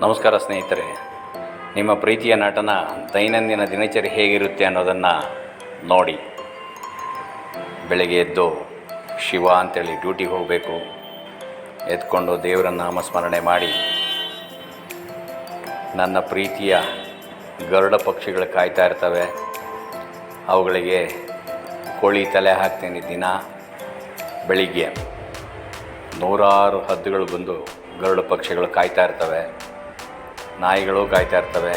ನಮಸ್ಕಾರ ಸ್ನೇಹಿತರೆ. ನಿಮ್ಮ ಪ್ರೀತಿಯ ನಟನ ದೈನಂದಿನ ದಿನಚರಿ ಹೇಗಿರುತ್ತೆ ಅನ್ನೋದನ್ನು ನೋಡಿ. ಬೆಳಗ್ಗೆ ಎದ್ದು ಶಿವ ಅಂತೇಳಿ ಡ್ಯೂಟಿಗೆ ಹೋಗಬೇಕು. ಎದ್ಕೊಂಡು ದೇವರ ನಾಮಸ್ಮರಣೆ ಮಾಡಿ ನನ್ನ ಪ್ರೀತಿಯ ಗರುಡ ಪಕ್ಷಿಗಳು ಕಾಯ್ತಾ ಇರ್ತವೆ. ಅವುಗಳಿಗೆ ಕೋಳಿ ತಲೆ ಹಾಕ್ತೀನಿ. ದಿನ ಬೆಳಿಗ್ಗೆ ನೂರಾರು ಹದ್ದುಗಳು ಬಂದು ಗರುಡ ಪಕ್ಷಿಗಳು ಕಾಯ್ತಾ ಇರ್ತವೆ. ನಾಯಿಗಳು ಕಾಯ್ತಾ ಇರ್ತವೆ.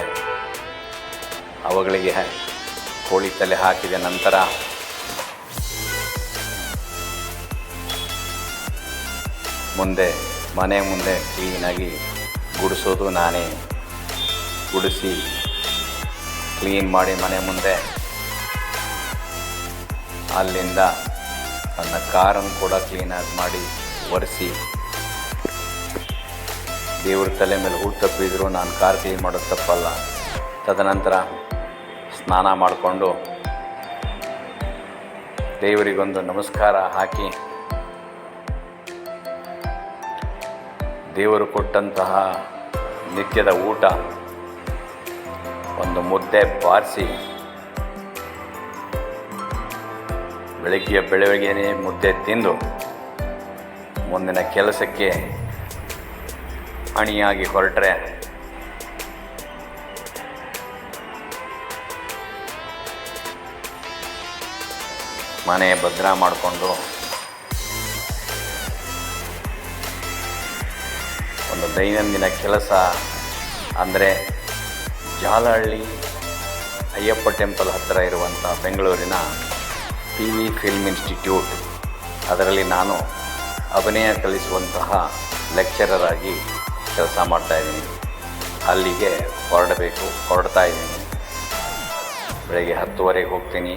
ಅವುಗಳಿಗೆ ಕೋಳಿ ತಲೆ ಹಾಕಿದ ನಂತರ ಮನೆ ಮುಂದೆ ಕ್ಲೀನಾಗಿ ಗುಡಿಸೋದು ನಾನೇ. ಗುಡಿಸಿ ಕ್ಲೀನ್ ಮಾಡಿ ಮನೆ ಮುಂದೆ ಅಲ್ಲಿಂದ ನನ್ನ ಕಾರನ್ನು ಕೂಡ ಕ್ಲೀನಾಗಿ ಮಾಡಿ ಒರೆಸಿ, ದೇವ್ರ ತಲೆ ಮೇಲೆ ಹೂಳು ತಪ್ಪಿದ್ರು ನಾನು ಕಾರ್ ಕ್ಲೀನ್ ಮಾಡೋದು ತಪ್ಪಲ್ಲ. ತದನಂತರ ಸ್ನಾನ ಮಾಡಿಕೊಂಡು ದೇವರಿಗೊಂದು ನಮಸ್ಕಾರ ಹಾಕಿ, ದೇವರು ಕೊಟ್ಟಂತಹ ನಿತ್ಯದ ಊಟ ಒಂದು ಮುದ್ದೆ ಬಾರಿಸಿ, ಬೆಳಗ್ಗೆನೇ ಮುದ್ದೆ ತಿಂದು ಮುಂದಿನ ಕೆಲಸಕ್ಕೆ ಅಣಿಯಾಗಿ ಹೊರಟ್ರೆ ಮನೆ ಭದ್ರ ಮಾಡಿಕೊಂಡು ಒಂದು ದೈನಂದಿನ ಕೆಲಸ ಅಂದರೆ ಜಾಲಹಳ್ಳಿ ಅಯ್ಯಪ್ಪ ಟೆಂಪಲ್ ಹತ್ತಿರ ಇರುವಂಥ ಬೆಂಗಳೂರಿನ PV ಫಿಲ್ಮ್ ಇನ್ಸ್ಟಿಟ್ಯೂಟ್, ಅದರಲ್ಲಿ ನಾನು ಅಭಿನಯ ಕಲಿಸುವಂತಹ ಲೆಕ್ಚರರ್ ಆಗಿ ಕೆಲಸ ಮಾಡ್ತಾಯಿದ್ದೀನಿ. ಅಲ್ಲಿಗೆ ಹೊರಡ್ತಾ ಇದ್ದೀನಿ. ಬೆಳಗ್ಗೆ 10:30 ಹೋಗ್ತೀನಿ.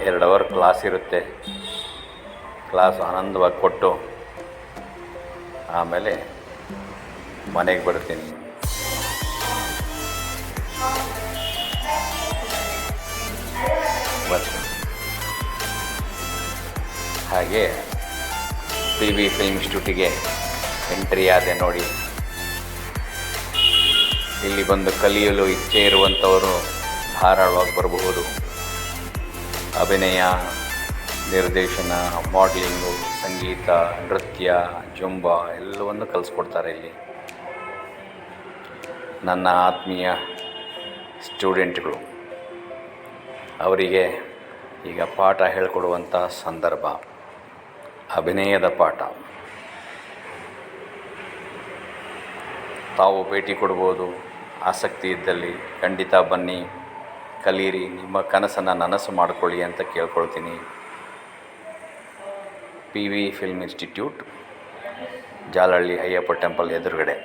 2 ಅವರ್ ಕ್ಲಾಸ್ ಇರುತ್ತೆ. ಕ್ಲಾಸು ಆನಂದವಾಗಿ ಕೊಟ್ಟು ಆಮೇಲೆ ಮನೆಗೆ ಬರ್ತೀನಿ. ಹಾಗೆ PV ಫಿಲ್ಮ್ ಇನ್ಸ್ಟಿಟ್ಯೂಟಿಗೆ ಎಂಟ್ರಿ ಆದೆ ನೋಡಿ. ಇಲ್ಲಿ ಬಂದು ಕಲಿಯಲು ಇಚ್ಛೆ ಇರುವಂಥವರು ಧಾರಾಳವಾಗಿ ಬರಬಹುದು. ಅಭಿನಯ, ನಿರ್ದೇಶನ, ಮಾಡಲಿಂಗು, ಸಂಗೀತ, ನೃತ್ಯ, ಜುಂಬಾ ಎಲ್ಲವನ್ನು ಕಲಿಸ್ಕೊಡ್ತಾರೆ ಇಲ್ಲಿ. ನನ್ನ ಆತ್ಮೀಯ ಸ್ಟೂಡೆಂಟ್ಗಳು, ಅವರಿಗೆ ಈಗ ಪಾಠ ಹೇಳಿಕೊಡುವಂಥ ಸಂದರ್ಭ, ಅಭಿನಯದ ಪಾಠ. ತಾವು ಭೇಟಿ ಕೊಡ್ಬೋದು. ಆಸಕ್ತಿ ಇದ್ದಲ್ಲಿ ಖಂಡಿತ ಬನ್ನಿ, ಕಲೀರಿ, ನಿಮ್ಮ ಕನಸನ್ನು ನನಸು ಮಾಡಿಕೊಳ್ಳಿ ಅಂತ ಕೇಳ್ಕೊಳ್ತೀನಿ. PV film institute, Jalahalli Ayyappa temple ಎದುರುಗಡೆ.